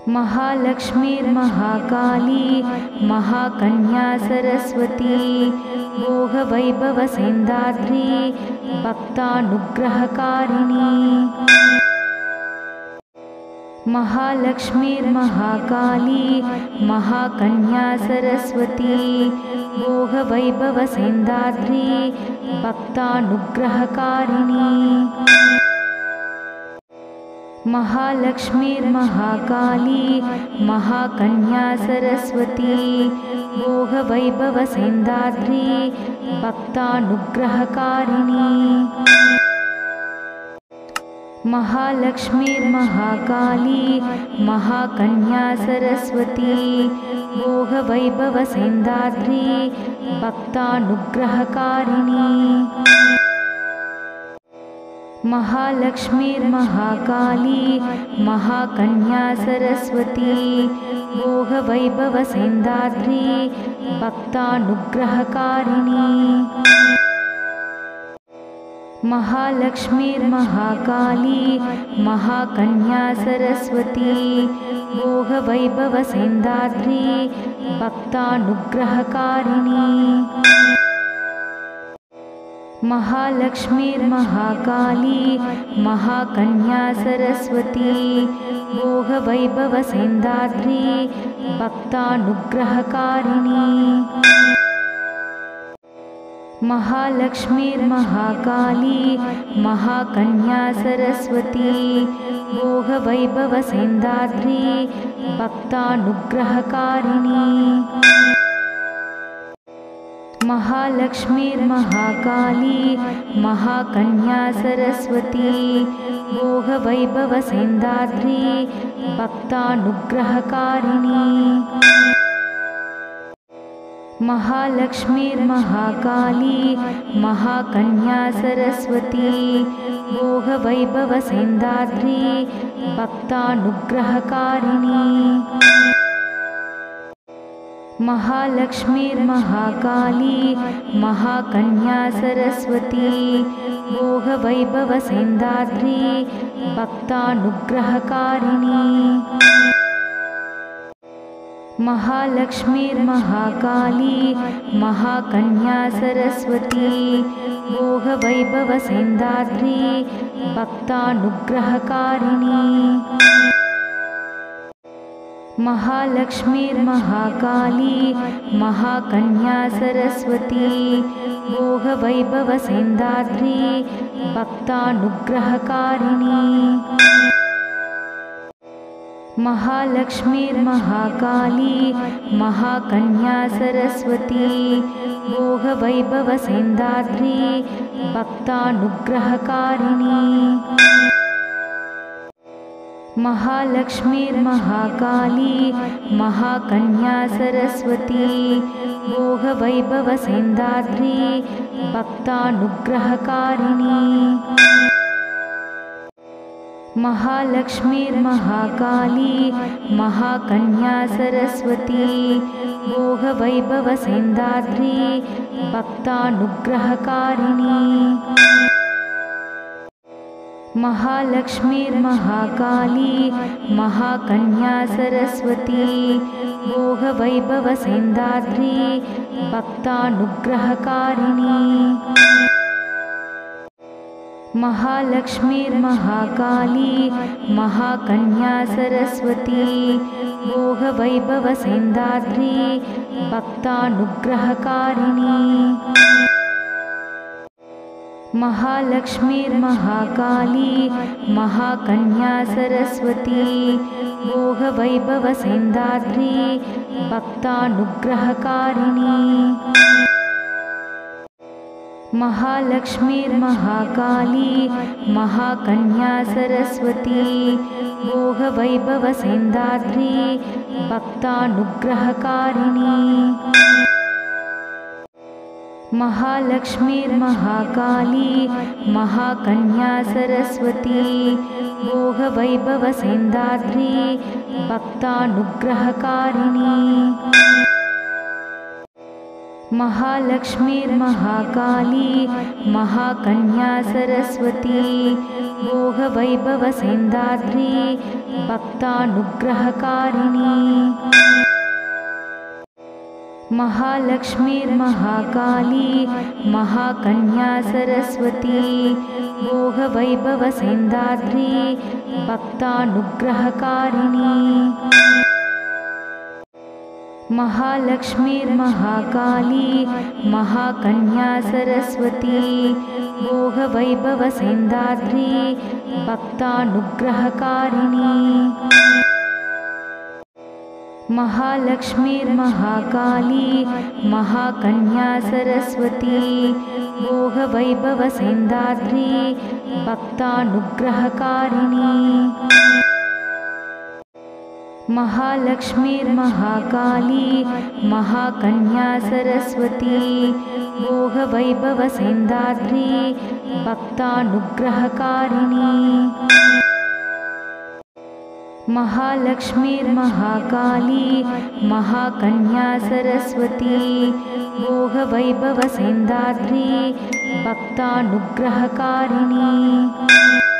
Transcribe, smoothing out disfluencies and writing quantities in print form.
महालक्ष्मीर्महाकाली महाकन्या Saraswati भोगवैभवसेन्दात्री भक्तानुग्रहकारिणी। महालक्ष्मीर्महाकाली महाकन्या Saraswati भोगवैभवसेन्दात्री भक्तानुग्रहकारिणी। महालक्ष्मीर्महाकाली महाकन्या Saraswati भोगवैभवसेन्दात्री भक्तानुग्रहकारिणी। महालक्ष्मीर्महाकाली महाकन्या Saraswati भोगवैभवसेन्दात्री भक्तानुग्रहकारिणी। महालक्ष्मीर्महाकाली महाकन्या Saraswati भोगवैभवसेन्दात्री भक्तानुग्रहकारिणी। महालक्ष्मीर्महाकाली महाकन्या Saraswati भोगवैभवसेन्दात्री भक्तानुग्रहकारिणी। महालक्ष्मीर्महाकाली महाकन्या Saraswati भोगवैभवसेन्दात्री भक्तानुग्रहकारिणी। महालक्ष्मीर्महाकाली महाकन्या Saraswati भोगवैभवसेन्दात्री भक्तानुग्रहकारिणी। महालक्ष्मीर्महाकाली महाकन्या Saraswati भोगवैभवसेन्दात्री भक्तानुग्रहकारिणी। महालक्ष्मीर्महाकाली महाकन्या Saraswati भोगवैभवसेन्दात्री भक्तानुग्रहकारिणी। महालक्ष्मीर्महाकाली महाकन्या Saraswati भोगवैभवसेन्दात्री भक्तानुग्रहकारिणी। महालक्ष्मीर्महाकाली महाकन्या Saraswati भोगवैभवसेन्दात्री भक्तानुग्रहकारिणी। महालक्ष्मीर्महाकाली महाकन्या Saraswati भोगवैभवसेन्दात्री भक्तानुग्रहकारिणी। महालक्ष्मीर्महाकाली महाकन्या Saraswati भोगवैभवसेन्दात्री भक्तानुग्रहकारिणी। महालक्ष्मीर्महाकाली महाकन्या Saraswati भोगवैभवसेन्दात्री भक्तानुग्रहकारिणी। महालक्ष्मीर्महाकाली महाकन्या Saraswati भोगवैभवसेन्दात्री भक्तानुग्रहकारिणी। महालक्ष्मीर्महाकाली महाकन्या Saraswati भोगवैभवसेन्दात्री भक्तानुग्रहकारिणी। महालक्ष्मीर्महाकाली महाकन्या Saraswati भोगवैभवसेन्दात्री भक्तानुग्रहकारिणी। महालक्ष्मीर्महाकाली महाकन्या Saraswati भोगवैभवसेन्दात्री भक्तानुग्रहकारिणी। महालक्ष्मीर्महाकाली महाकन्या Saraswati भोगवैभवसेन्दात्री भक्तानुग्रहकारिणी। महालक्ष्मीर्महाकाली महाकन्या Saraswati भोगवैभवसेन्दात्री भक्तानुग्रहकारिणी। महालक्ष्मीर्महाकाली महाकन्या Saraswati भोगवैभवसौन्दात्री भक्तानुग्रहकारिणी। महालक्ष्मीर्महाकाली महाकन्या Saraswati भोगवैभवसौन्दात्री भक्तानुग्रहकारिणी। महालक्ष्मीर्महाकाली महाकन्या Saraswati भोगवैभवसौन्दात्री भक्तानुग्रहकारिणी। महालक्ष्मीर्महाकाली महाकन्या Saraswati भोगवैभवसौन्दात्री भक्तानुग्रहकारिणी। महालक्ष्मीर्महाकाली महाकन्या Saraswati भोगवैभवसौन्दात्री भक्तानुग्रहकारिणी। महालक्ष्मीर्महाकाली महाकन्या Saraswati भोगवैभवसौन्दात्री भक्तानुग्रहकारिणी। महालक्ष्मीर्महाकाली महाकन्या Saraswati भोगवैभवसौन्दात्री भक्तानुग्रहकारिणी। महालक्ष्मीर्महाकाली महाकन्या Saraswati भोगवैभवसौन्दात्री भक्तानुग्रहकारिणी। महालक्ष्मीर्महाकाली महाकन्या Saraswati भोगवैभवसौन्दात्री भक्तानुग्रहकारिणी। महालक्ष्मीर्महाकाली महाकन्या Saraswati भोगवैभवसौन्दात्री भक्तानुग्रहकारिणी।